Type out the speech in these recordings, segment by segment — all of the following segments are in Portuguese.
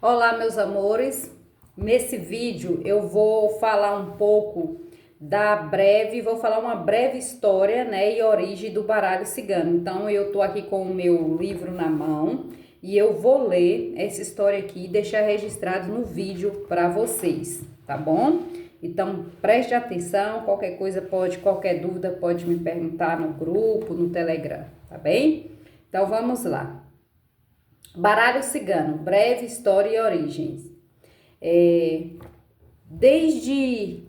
Olá, meus amores. Nesse vídeo eu vou falar um pouco vou falar uma breve história, né, e origem do baralho cigano. Então eu tô aqui com o meu livro na mão e eu vou ler essa história aqui e deixar registrado no vídeo para vocês, tá bom? Então preste atenção, qualquer dúvida pode me perguntar no grupo, no Telegram, tá bem? Então vamos lá. Baralho cigano, breve história e origens. É, desde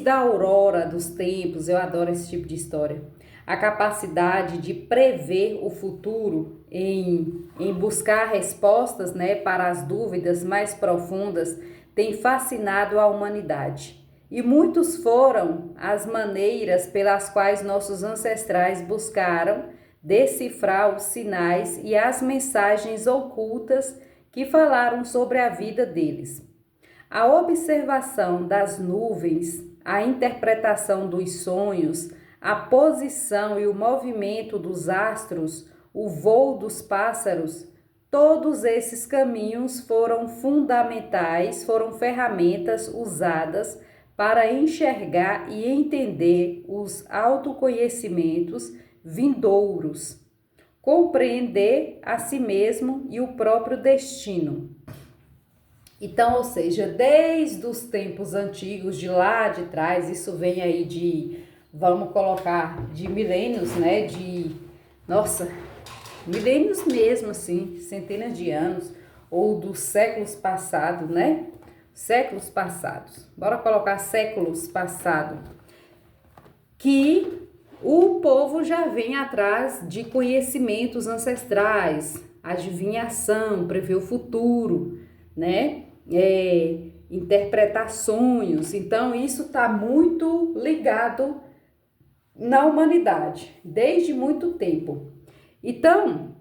a aurora dos tempos, eu adoro esse tipo de história. A capacidade de prever o futuro em buscar respostas, né, para as dúvidas mais profundas tem fascinado a humanidade. E muitos foram as maneiras pelas quais nossos ancestrais buscaram decifrar os sinais e as mensagens ocultas que falaram sobre a vida deles. A observação das nuvens, a interpretação dos sonhos, a posição e o movimento dos astros, o voo dos pássaros, todos esses caminhos foram fundamentais, foram ferramentas usadas para enxergar e entender os autoconhecimentos vindouros, compreender a si mesmo e o próprio destino. Então, ou seja, desde os tempos antigos, de lá de trás, isso vem aí vamos colocar, de milênios, né? Nossa, milênios mesmo, assim, centenas de anos, ou dos séculos passados, né? Séculos passados. Bora colocar séculos passados. Que o povo já vem atrás de conhecimentos ancestrais, adivinhação, prever o futuro, né? Interpretar sonhos. Então, isso está muito ligado na humanidade, desde muito tempo. Então,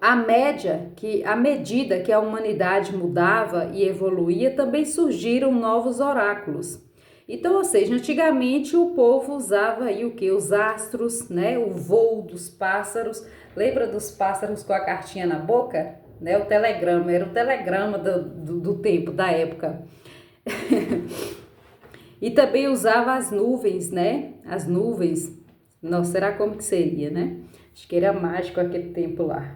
à medida que a humanidade mudava e evoluía, também surgiram novos oráculos. Então, ou seja, antigamente o povo usava aí o que? Os astros, né? O voo dos pássaros. Lembra dos pássaros com a cartinha na boca? Né? O telegrama, era o telegrama do tempo, da época. E também usava as nuvens, né? As nuvens. Nossa, será como que seria, né? Acho que era mágico aquele tempo lá.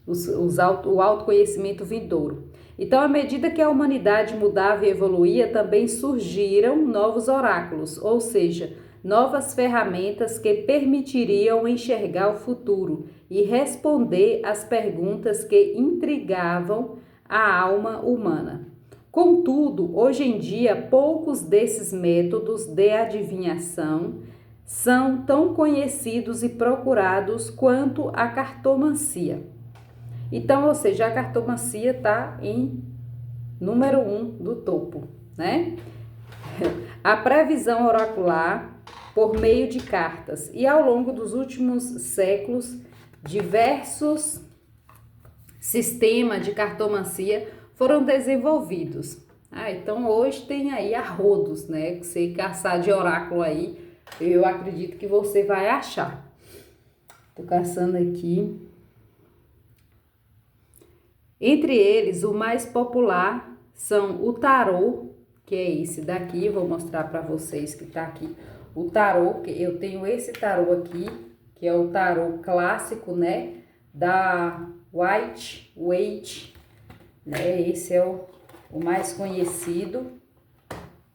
O autoconhecimento vindouro. Então, à medida que a humanidade mudava e evoluía, também surgiram novos oráculos, ou seja, novas ferramentas que permitiriam enxergar o futuro e responder às perguntas que intrigavam a alma humana. Contudo, hoje em dia, poucos desses métodos de adivinhação são tão conhecidos e procurados quanto a cartomancia. Então, ou seja, a cartomancia está em número 1 do topo, né? A previsão oracular por meio de cartas. E ao longo dos últimos séculos, diversos sistemas de cartomancia foram desenvolvidos. Então hoje tem aí a rodos, né? Que você caçar de oráculo aí, eu acredito que você vai achar. Tô caçando aqui. Entre eles, o mais popular são o tarô, que é esse daqui, vou mostrar para vocês que tá aqui. O tarô, que eu tenho esse tarô aqui, que é o tarô clássico, né, da White Waite, né? Esse é o mais conhecido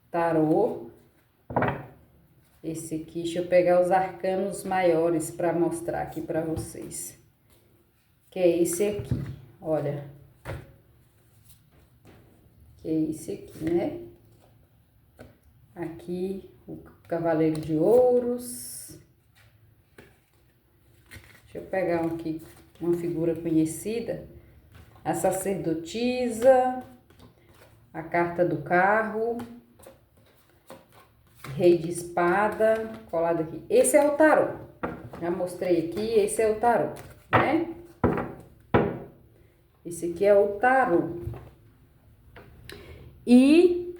tarô. Esse aqui, deixa eu pegar os arcanos maiores para mostrar aqui para vocês. Que é esse aqui, olha. Que é esse aqui, né? Aqui o Cavaleiro de Ouros. Deixa eu pegar aqui uma figura conhecida. A sacerdotisa, a carta do carro, rei de espada, colado aqui. Esse é o tarô. Já mostrei aqui, esse é o tarô, né? Esse aqui é o tarô. E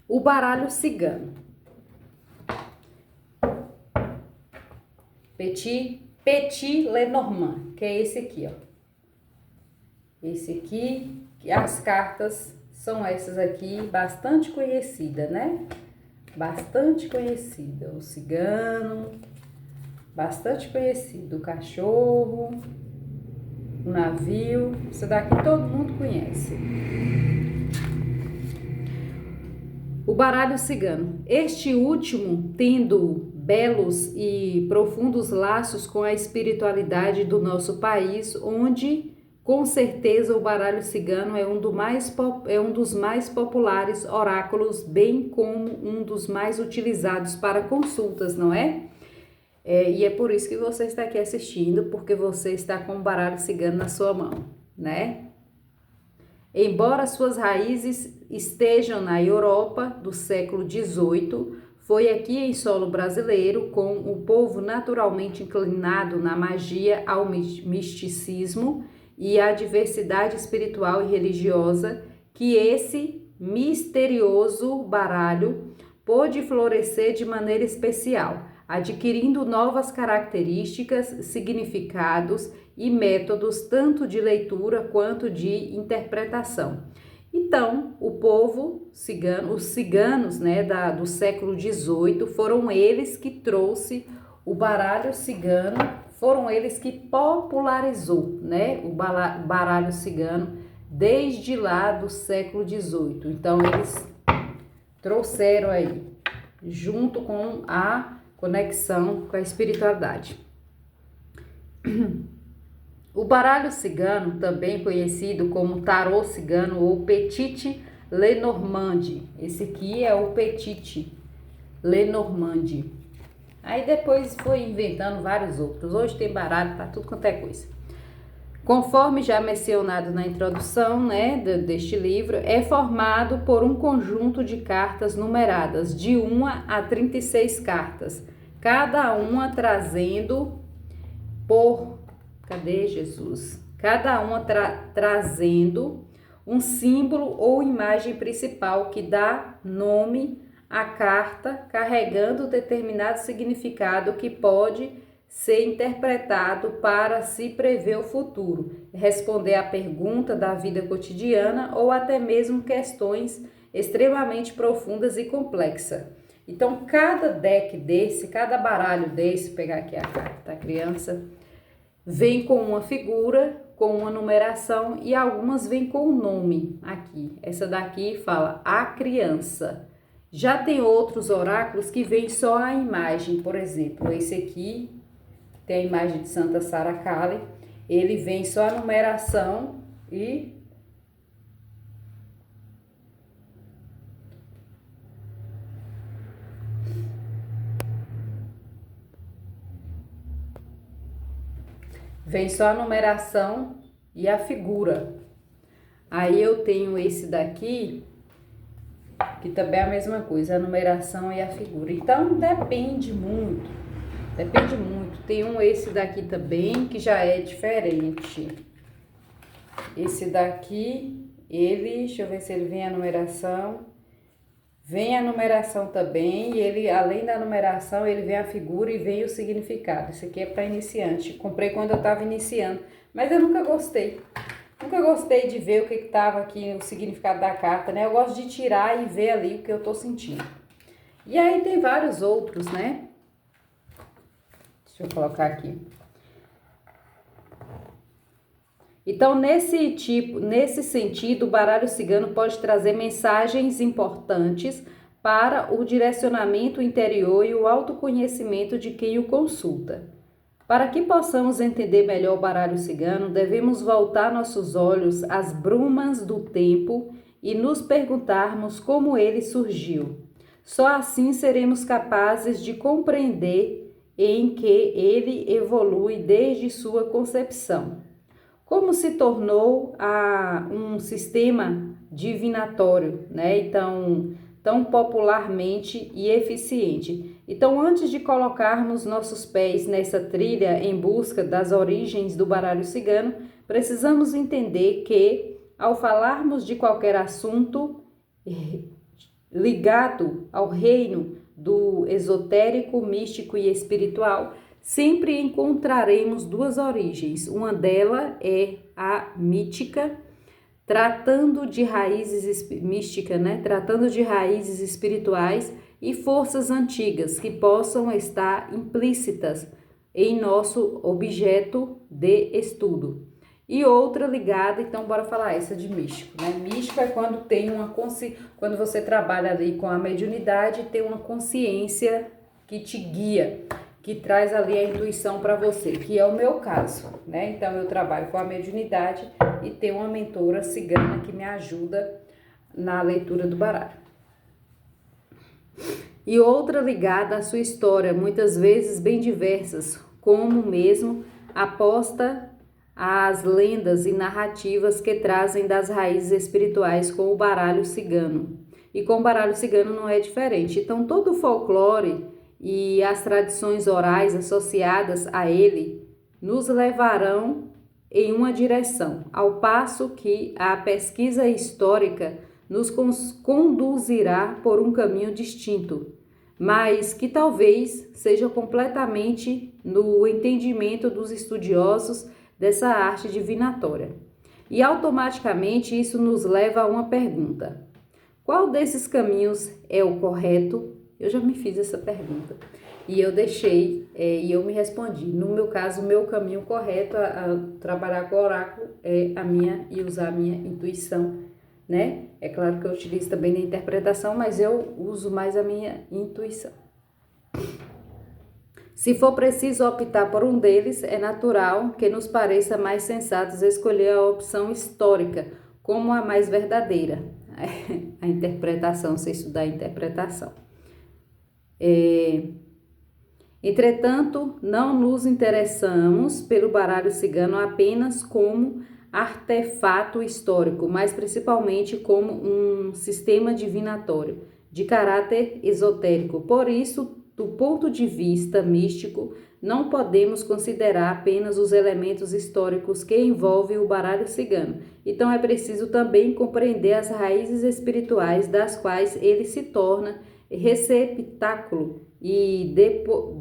o baralho cigano. Petit Lenormand, que é esse aqui, ó. Esse aqui, as cartas são essas aqui, bastante conhecida, né? Bastante conhecida. O cigano, bastante conhecido. O cachorro, o navio. Isso daqui todo mundo conhece. O baralho cigano. Este último, tendo belos e profundos laços com a espiritualidade do nosso país, onde, com certeza, o baralho cigano é um dos mais populares oráculos, bem como um dos mais utilizados para consultas, não é? E é por isso que você está aqui assistindo, porque você está com o baralho cigano na sua mão, né? Embora suas raízes estejam na Europa do século XVIII, foi aqui em solo brasileiro, com o povo naturalmente inclinado na magia, ao misticismo e à diversidade espiritual e religiosa, que esse misterioso baralho pôde florescer de maneira especial, adquirindo novas características, significados e métodos tanto de leitura quanto de interpretação. Então, o povo cigano, os ciganos, né, do século XVIII, foram eles que trouxe o baralho cigano, foram eles que popularizou, né, o baralho cigano desde lá do século XVIII. Então, eles trouxeram aí, junto com a conexão com a espiritualidade. O baralho cigano, também conhecido como tarô cigano ou Petit Lenormand. Esse aqui é o Petit Lenormand. Aí depois foi inventando vários outros. Hoje tem baralho para tudo quanto é coisa. Conforme já mencionado na introdução, né, deste livro, é formado por um conjunto de cartas numeradas de 1 a 36 cartas, cada uma trazendo por... Cadê Jesus? Cada uma trazendo um símbolo ou imagem principal que dá nome à carta, carregando determinado significado que pode ser interpretado para se prever o futuro, responder à pergunta da vida cotidiana ou até mesmo questões extremamente profundas e complexas. Então, cada deck desse, cada baralho desse, vou pegar aqui a carta da criança, vem com uma figura, com uma numeração e algumas vêm com um nome aqui. Essa daqui fala a criança. Já tem outros oráculos que vêm só a imagem, por exemplo, esse aqui tem a imagem de Santa Sara Kali, ele vem só a numeração e vem só a numeração e a figura. Aí eu tenho esse daqui, que também é a mesma coisa, a numeração e a figura. Então depende muito, depende muito. Tem esse daqui também, que já é diferente. Esse daqui, deixa eu ver se ele vem a numeração. Vem a numeração também, e ele, além da numeração, ele vem a figura e vem o significado. Isso aqui é para iniciante. Comprei quando eu estava iniciando, mas eu nunca gostei. Nunca gostei de ver o que estava aqui, o significado da carta, né? Eu gosto de tirar e ver ali o que eu tô sentindo. E aí tem vários outros, né? Deixa eu colocar aqui. Então, nesse sentido, o baralho cigano pode trazer mensagens importantes para o direcionamento interior e o autoconhecimento de quem o consulta. Para que possamos entender melhor o baralho cigano, devemos voltar nossos olhos às brumas do tempo e nos perguntarmos como ele surgiu. Só assim seremos capazes de compreender em que ele evolui desde sua concepção. Como se tornou um sistema divinatório, né? Então, tão popularmente e eficiente. Então, antes de colocarmos nossos pés nessa trilha em busca das origens do baralho cigano, precisamos entender que, ao falarmos de qualquer assunto ligado ao reino do esotérico, místico e espiritual, sempre encontraremos duas origens. Uma delas é a mítica, tratando de raízes mística, né? Tratando de raízes espirituais e forças antigas que possam estar implícitas em nosso objeto de estudo. E outra ligada, então bora falar essa de místico, né? Místico é quando tem quando você trabalha ali com a mediunidade, tem uma consciência que te guia, que traz ali a intuição para você, que é o meu caso, né? Então eu trabalho com a mediunidade e tenho uma mentora cigana que me ajuda na leitura do baralho. E outra ligada à sua história, muitas vezes bem diversas, como mesmo aposta às lendas e narrativas que trazem das raízes espirituais com o baralho cigano. E com o baralho cigano não é diferente. Então todo o folclore e as tradições orais associadas a ele nos levarão em uma direção, ao passo que a pesquisa histórica nos conduzirá por um caminho distinto, mas que talvez seja completamente no entendimento dos estudiosos dessa arte divinatória. E automaticamente isso nos leva a uma pergunta: qual desses caminhos é o correto? Eu já me fiz essa pergunta e eu deixei e eu me respondi. No meu caso, o meu caminho correto a trabalhar com o oráculo é a minha e usar a minha intuição, né? É claro que eu utilizo também na interpretação, mas eu uso mais a minha intuição. Se for preciso optar por um deles, é natural que nos pareça mais sensato escolher a opção histórica como a mais verdadeira. A interpretação, você estudar a interpretação. Entretanto, não nos interessamos pelo baralho cigano apenas como artefato histórico, mas principalmente como um sistema divinatório de caráter esotérico. Por isso, do ponto de vista místico, não podemos considerar apenas os elementos históricos que envolvem o baralho cigano. Então é preciso também compreender as raízes espirituais das quais ele se torna receptáculo e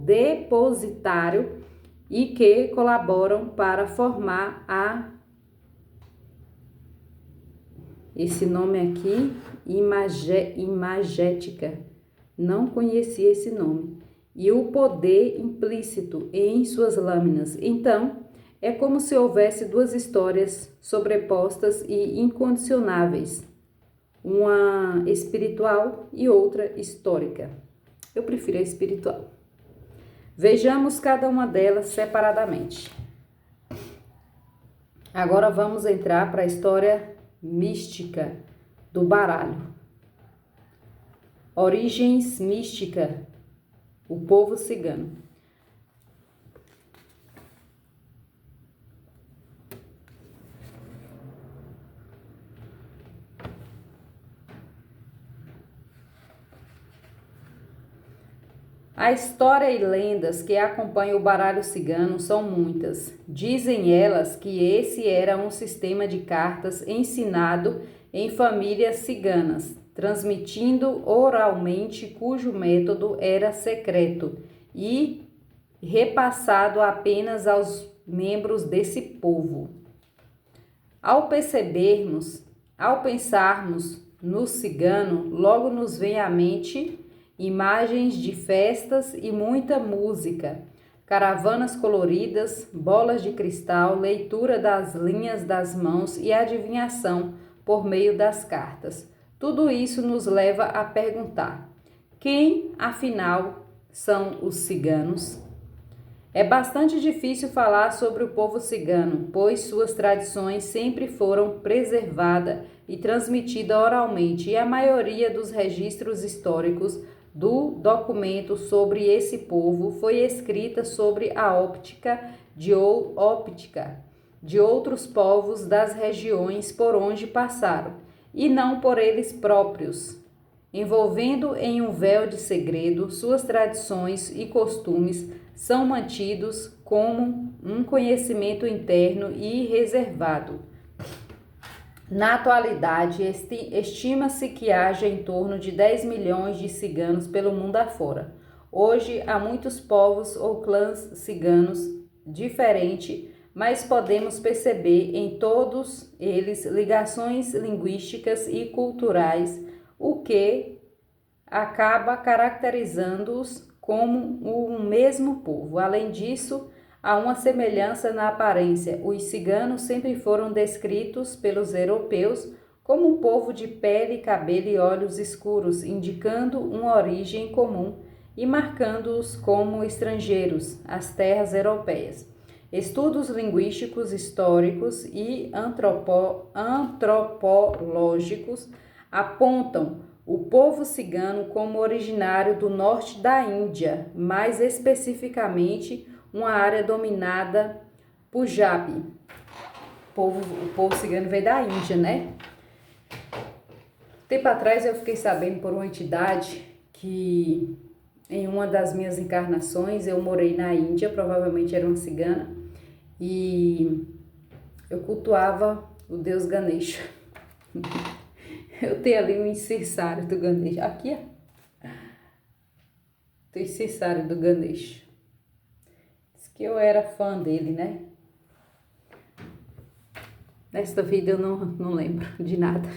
depositário e que colaboram para formar esse nome aqui, imagética. Não conhecia esse nome. E o poder implícito em suas lâminas. Então, é como se houvesse duas histórias sobrepostas e incondicionáveis. Uma espiritual e outra histórica. Eu prefiro a espiritual. Vejamos cada uma delas separadamente. Agora vamos entrar para a história mística do baralho. Origens mística, o povo cigano. A história e lendas que acompanham o baralho cigano são muitas. Dizem elas que esse era um sistema de cartas ensinado em famílias ciganas, transmitindo oralmente, cujo método era secreto e repassado apenas aos membros desse povo. Ao pensarmos no cigano, logo nos vem à mente imagens de festas e muita música, caravanas coloridas, bolas de cristal, leitura das linhas das mãos e adivinhação por meio das cartas. Tudo isso nos leva a perguntar: quem, afinal, são os ciganos? É bastante difícil falar sobre o povo cigano, pois suas tradições sempre foram preservadas e transmitidas oralmente, e a maioria dos registros históricos do documento sobre esse povo foi escrita sobre a óptica de outros povos das regiões por onde passaram, e não por eles próprios, envolvendo em um véu de segredo. Suas tradições e costumes são mantidos como um conhecimento interno e reservado. Na atualidade, estima-se que haja em torno de 10 milhões de ciganos pelo mundo afora. Hoje há muitos povos ou clãs ciganos diferentes, mas podemos perceber em todos eles ligações linguísticas e culturais, o que acaba caracterizando-os como um mesmo povo. Além disso, há uma semelhança na aparência. Os ciganos sempre foram descritos pelos europeus como um povo de pele, cabelo e olhos escuros, indicando uma origem comum e marcando-os como estrangeiros às terras europeias. Estudos linguísticos, históricos e antropológicos apontam o povo cigano como originário do norte da Índia, mais especificamente uma área dominada por Punjab. O povo cigano veio da Índia, né? Tempo atrás eu fiquei sabendo por uma entidade que em uma das minhas encarnações eu morei na Índia, provavelmente era uma cigana, e eu cultuava o deus Ganesha. Eu tenho ali um incensário do Ganesha. Aqui, ó. Tem incensário do Ganesha. Diz que eu era fã dele, né? Nesta vida eu não lembro de nada.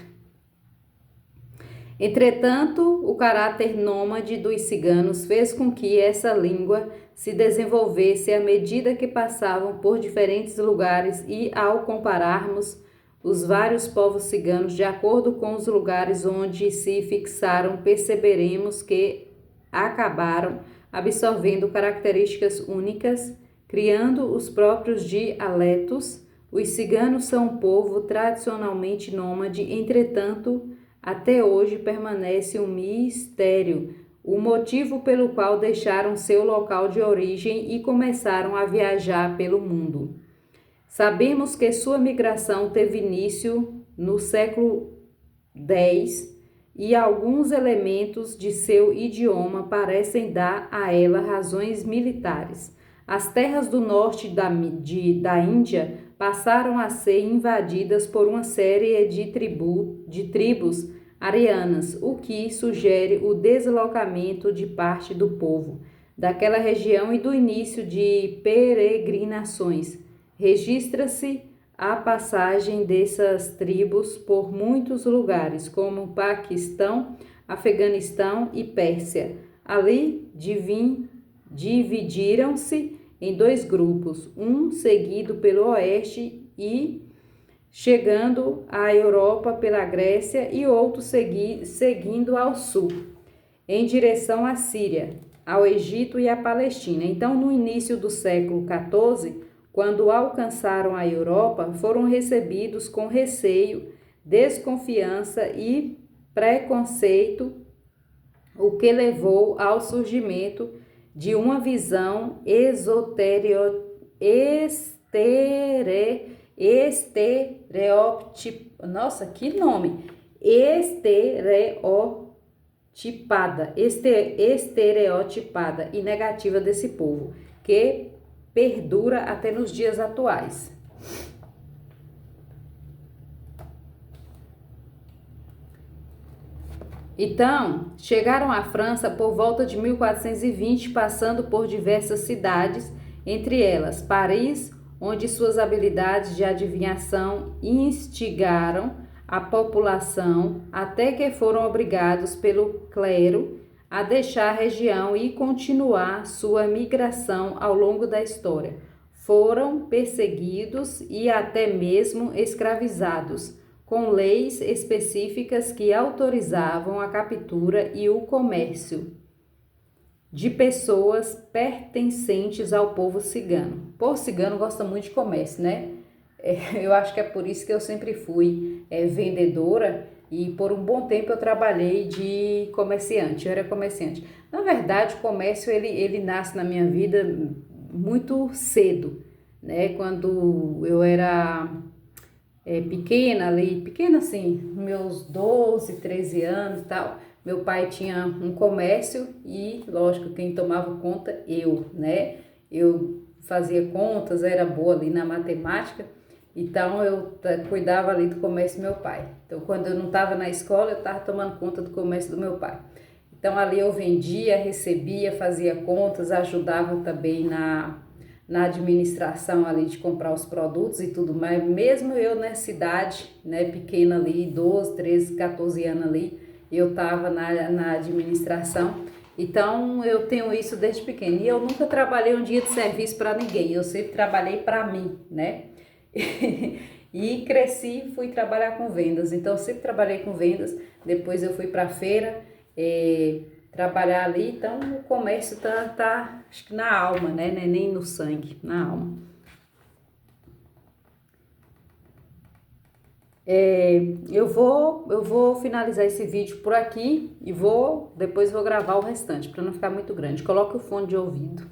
Entretanto, o caráter nômade dos ciganos fez com que essa língua se desenvolvesse à medida que passavam por diferentes lugares e, ao compararmos os vários povos ciganos de acordo com os lugares onde se fixaram, perceberemos que acabaram absorvendo características únicas, criando os próprios dialetos. Os ciganos são um povo tradicionalmente nômade, entretanto, até hoje permanece um mistério o motivo pelo qual deixaram seu local de origem e começaram a viajar pelo mundo. Sabemos que sua migração teve início no século X e alguns elementos de seu idioma parecem dar a ela razões militares. As terras do norte da Índia passaram a ser invadidas por uma série de tribos arianas, o que sugere o deslocamento de parte do povo daquela região e do início de peregrinações. Registra-se a passagem dessas tribos por muitos lugares, como Paquistão, Afeganistão e Pérsia. Ali dividiram-se em dois grupos, um seguido pelo oeste e chegando à Europa pela Grécia e outro seguindo ao sul, em direção à Síria, ao Egito e à Palestina. Então, no início do século XIV, quando alcançaram a Europa, foram recebidos com receio, desconfiança e preconceito, o que levou ao surgimento de uma visão estereotipada e negativa desse povo, que perdura até nos dias atuais. Então, chegaram à França por volta de 1420, passando por diversas cidades, entre elas Paris, onde suas habilidades de adivinhação instigaram a população, até que foram obrigados pelo clero a deixar a região e continuar sua migração ao longo da história. Foram perseguidos e até mesmo escravizados, com leis específicas que autorizavam a captura e o comércio de pessoas pertencentes ao povo cigano. O povo cigano gosta muito de comércio, né? Eu acho que é por isso que eu sempre fui vendedora e por um bom tempo eu trabalhei de comerciante, eu era comerciante. Na verdade, o comércio ele nasce na minha vida muito cedo, né? Quando eu era pequena assim, meus 12, 13 anos e tal, meu pai tinha um comércio e, lógico, quem tomava conta, né? Eu fazia contas, era boa ali na matemática, então eu cuidava ali do comércio do meu pai. Então, quando eu não estava na escola, eu estava tomando conta do comércio do meu pai. Então ali eu vendia, recebia, fazia contas, ajudava também na administração ali de comprar os produtos e tudo mais. Mesmo eu na cidade, né, pequena ali, 12, 13, 14 anos ali, eu estava na administração. Então eu tenho isso desde pequena. E eu nunca trabalhei um dia de serviço para ninguém, eu sempre trabalhei para mim, né? E cresci, fui trabalhar com vendas. Então eu sempre trabalhei com vendas. Depois eu fui para a feira, trabalhar ali. Então o comércio tá acho que na alma, né? Não é nem no sangue, na alma. Eu vou finalizar esse vídeo por aqui e depois vou gravar o restante para não ficar muito grande. Coloque o fone de ouvido.